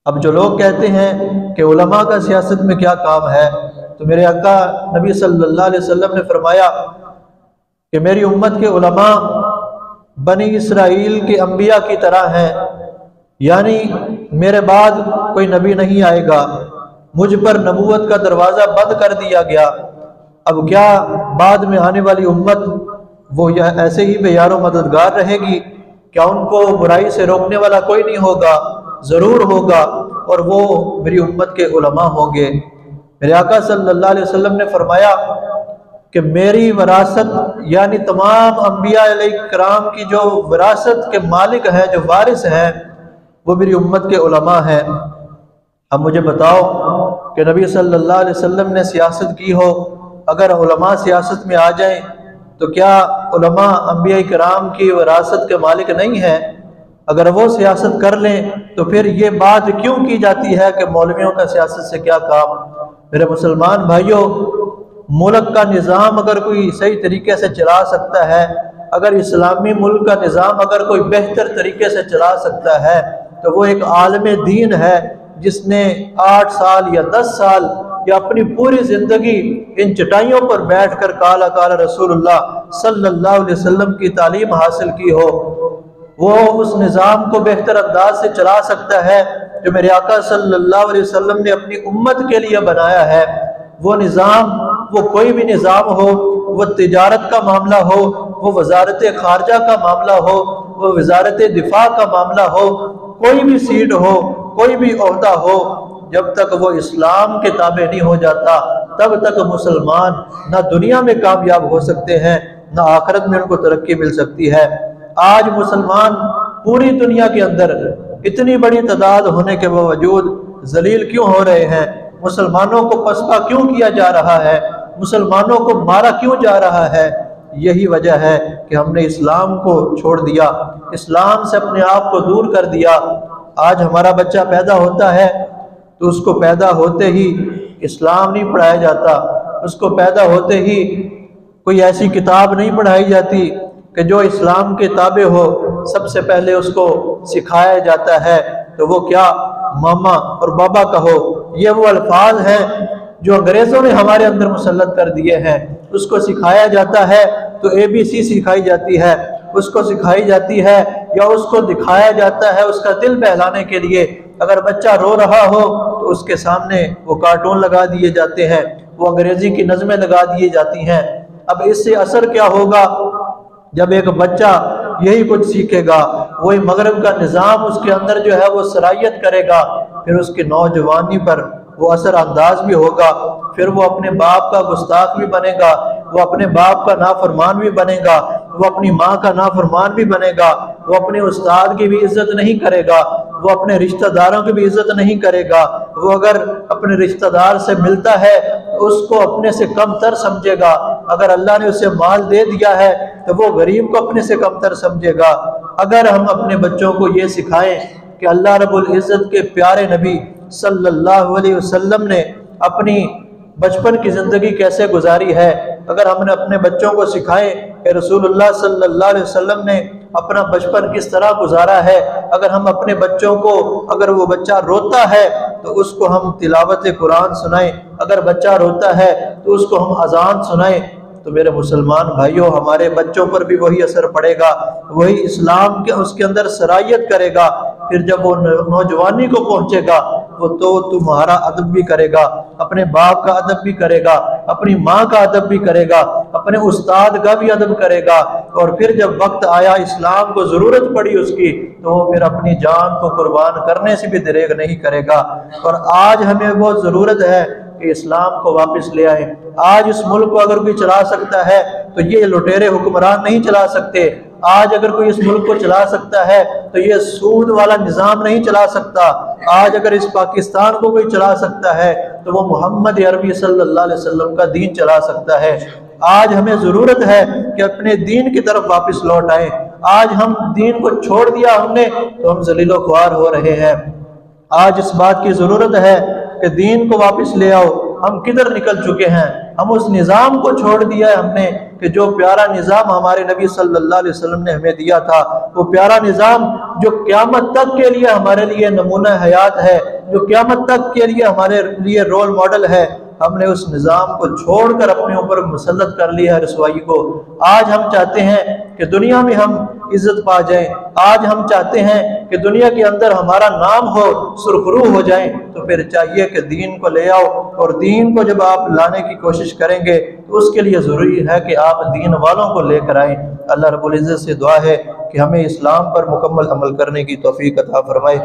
اب جو لوگ کہتے ہیں کہ علماء کا سیاست میں کیا کام ہے، تو میرے آقا نبی صلی اللہ علیہ وسلم نے فرمایا کہ میری امت کے علماء بنی اسرائیل کے انبیاء کی طرح ہیں، یعنی میرے بعد کوئی نبی نہیں آئے گا، مجھ پر نبوت کا دروازہ بند کر دیا گیا۔ اب کیا بعد میں آنے والی امت وہ ایسے ہی بے یار و مددگار رہے گی؟ کیا ان کو برائی سے روکنے والا کوئی نہیں ہوگا؟ ضرور ہوگا، اور وہ میری امت کے علماء ہوں گے۔ میرے آقا صلی اللہ علیہ وسلم نے فرمایا کہ میری وراثت، یعنی تمام انبیاء علیہ کرام کی جو وراثت کے مالک ہیں، جو وارث ہیں، وہ میری امت کے علماء ہیں۔ اب مجھے بتاؤ کہ نبی صلی اللہ علیہ وسلم نے سیاست کی ہو، اگر علماء سیاست میں آ جائیں تو کیا علماء انبیاء کرام کی وراثت کے مالک نہیں ہیں؟ اگر وہ سیاست کر لیں تو پھر یہ بات کیوں کی جاتی ہے کہ مولویوں کا سیاست سے کیا کام؟ میرے مسلمان بھائیوں، ملک کا نظام اگر کوئی صحیح طریقے سے چلا سکتا ہے، اگر اسلامی ملک کا نظام اگر کوئی بہتر طریقے سے چلا سکتا ہے، تو وہ ایک عالم دین ہے جس نے 8 سال یا 10 سال یا اپنی پوری زندگی ان چٹائیوں پر بیٹھ کر قال قال رسول اللہ صلی اللہ علیہ وسلم کی تعلیم حاصل کی ہو۔ وہ اس نظام کو بہتر انداز سے چلا سکتا ہے جو میرے آقا صلی اللہ علیہ وسلم نے اپنی امت کے لیے بنایا ہے۔ وہ نظام، وہ کوئی بھی نظام ہو، وہ تجارت کا معاملہ ہو، وہ وزارت خارجہ کا معاملہ ہو، وہ وزارت دفاع کا معاملہ ہو، کوئی بھی سیٹ ہو، کوئی بھی عہدہ ہو، جب تک وہ اسلام کے تابع نہیں ہو جاتا تب تک مسلمان نہ دنیا میں کامیاب ہو سکتے ہیں، نہ آخرت میں ان کو ترقی مل سکتی ہے۔ آج مسلمان پوری دنیا کے اندر اتنی بڑی تعداد ہونے کے باوجود ذلیل کیوں ہو رہے ہیں؟ مسلمانوں کو پسپا کیوں کیا جا رہا ہے؟ مسلمانوں کو مارا کیوں جا رہا ہے؟ یہی وجہ ہے کہ ہم نے اسلام کو چھوڑ دیا، اسلام سے اپنے آپ کو دور کر دیا۔ آج ہمارا بچہ پیدا ہوتا ہے تو اس کو پیدا ہوتے ہی اسلام نہیں پڑھایا جاتا، اس کو پیدا ہوتے ہی کوئی ایسی کتاب نہیں پڑھائی جاتی کہ جو اسلام کے تابع ہو۔ سب سے پہلے اس کو سکھایا جاتا ہے تو وہ کیا؟ ماما اور بابا کہو۔ یہ وہ الفاظ ہیں جو انگریزوں نے ہمارے اندر مسلط کر دیے ہیں۔ اس کو سکھایا جاتا ہے تو ABC سکھائی جاتی ہے، اس کو سکھائی جاتی ہے یا اس کو دکھایا جاتا ہے اس کا دل بہلانے کے لیے۔ اگر بچہ رو رہا ہو تو اس کے سامنے وہ کارٹون لگا دیے جاتے ہیں، وہ انگریزی کی نظمیں لگا دیے جاتی ہیں۔ اب اس سے اثر کیا ہوگا؟ جب ایک بچہ یہی کچھ سیکھے گا، وہی مغرب کا نظام اس کے اندر جو ہے وہ سرایت کرے گا، پھر اس کی نوجوانی پر وہ اثر انداز بھی ہوگا، پھر وہ اپنے باپ کا گستاخ بھی بنے گا، وہ اپنے باپ کا نافرمان بھی بنے گا، وہ اپنی ماں کا نافرمان بھی بنے گا، وہ اپنے استاد کی بھی عزت نہیں کرے گا، وہ اپنے رشتہ داروں کی بھی عزت نہیں کرے گا۔ وہ اگر اپنے رشتہ دار سے ملتا ہے تو اس کو اپنے سے کم تر سمجھے گا، اگر اللہ نے اسے مال دے دیا ہے تو وہ غریب کو اپنے سے کم تر سمجھے گا۔ اگر ہم اپنے بچوں کو یہ سکھائیں کہ اللہ رب العزت کے پیارے نبی صلی اللہ علیہ وسلم نے اپنی بچپن کی زندگی کیسے گزاری ہے، اگر ہم نے اپنے بچوں کو سکھائیں کہ رسول اللہ صلی اللہ علیہ وسلم نے اپنا بچپن کس طرح گزارا ہے، اگر ہم اپنے بچوں کو، اگر وہ بچہ روتا ہے تو اس کو ہم تلاوت قرآن سنائیں، اگر بچہ روتا ہے تو اس کو ہم اذان سنائیں، تو میرے مسلمان بھائیوں، ہمارے بچوں پر بھی وہی اثر پڑے گا، وہی اسلام کے اس کے اندر سرایت کرے گا۔ پھر جب وہ نوجوانی کو پہنچے گا وہ تو تمہارا ادب بھی کرے گا، اپنے باپ کا ادب بھی کرے گا، اپنی ماں کا ادب بھی کرے گا، اپنے استاد کا بھی ادب کرے گا، اور پھر جب وقت آیا اسلام کو ضرورت پڑی اس کی تو وہ پھر اپنی جان کو قربان کرنے سے بھی دریغ نہیں کرے گا۔ اور آج ہمیں بہت ضرورت ہے کہ اسلام کو واپس لے آئیں۔ آج اس ملک کو اگر کوئی چلا سکتا ہے تو یہ لٹیرے حکمران نہیں چلا سکتے۔ آج اگر کوئی اس ملک کو چلا سکتا ہے تو یہ سود والا نظام نہیں چلا سکتا۔ آج اگر اس پاکستان کو کوئی چلا سکتا ہے تو وہ محمد عربی صلی اللہ علیہ وسلم کا دین چلا سکتا ہے۔ آج ہمیں ضرورت ہے کہ اپنے دین کی طرف واپس لوٹ آئیں۔ آج ہم دین کو چھوڑ دیا ہم نے تو ہم ذلیل و خوار ہو رہے ہیں۔ آج اس بات کی ضرورت ہے کہ دین کو واپس لے آؤ۔ ہم کدھر نکل چکے ہیں؟ ہم اس نظام کو چھوڑ دیا ہے ہم نے کہ جو پیارا نظام ہمارے نبی صلی اللہ علیہ وسلم نے ہمیں دیا تھا، وہ پیارا نظام جو قیامت تک کے لیے ہمارے لیے نمونہ حیات ہے، جو قیامت تک کے لیے ہمارے لیے رول ماڈل ہے، ہم نے اس نظام کو چھوڑ کر اپنے اوپر مسلط کر لیا ہے رسوائی کو۔ آج ہم چاہتے ہیں کہ دنیا میں ہم عزت پا جائیں، آج ہم چاہتے ہیں کہ دنیا کے اندر ہمارا نام ہو، سرخرو ہو جائیں، تو پھر چاہیے کہ دین کو لے آؤ، اور دین کو جب آپ لانے کی کوشش کریں گے تو اس کے لیے ضروری ہے کہ آپ دین والوں کو لے کر آئیں۔ اللہ رب العزت سے دعا ہے کہ ہمیں اسلام پر مکمل عمل کرنے کی توفیق عطا فرمائے۔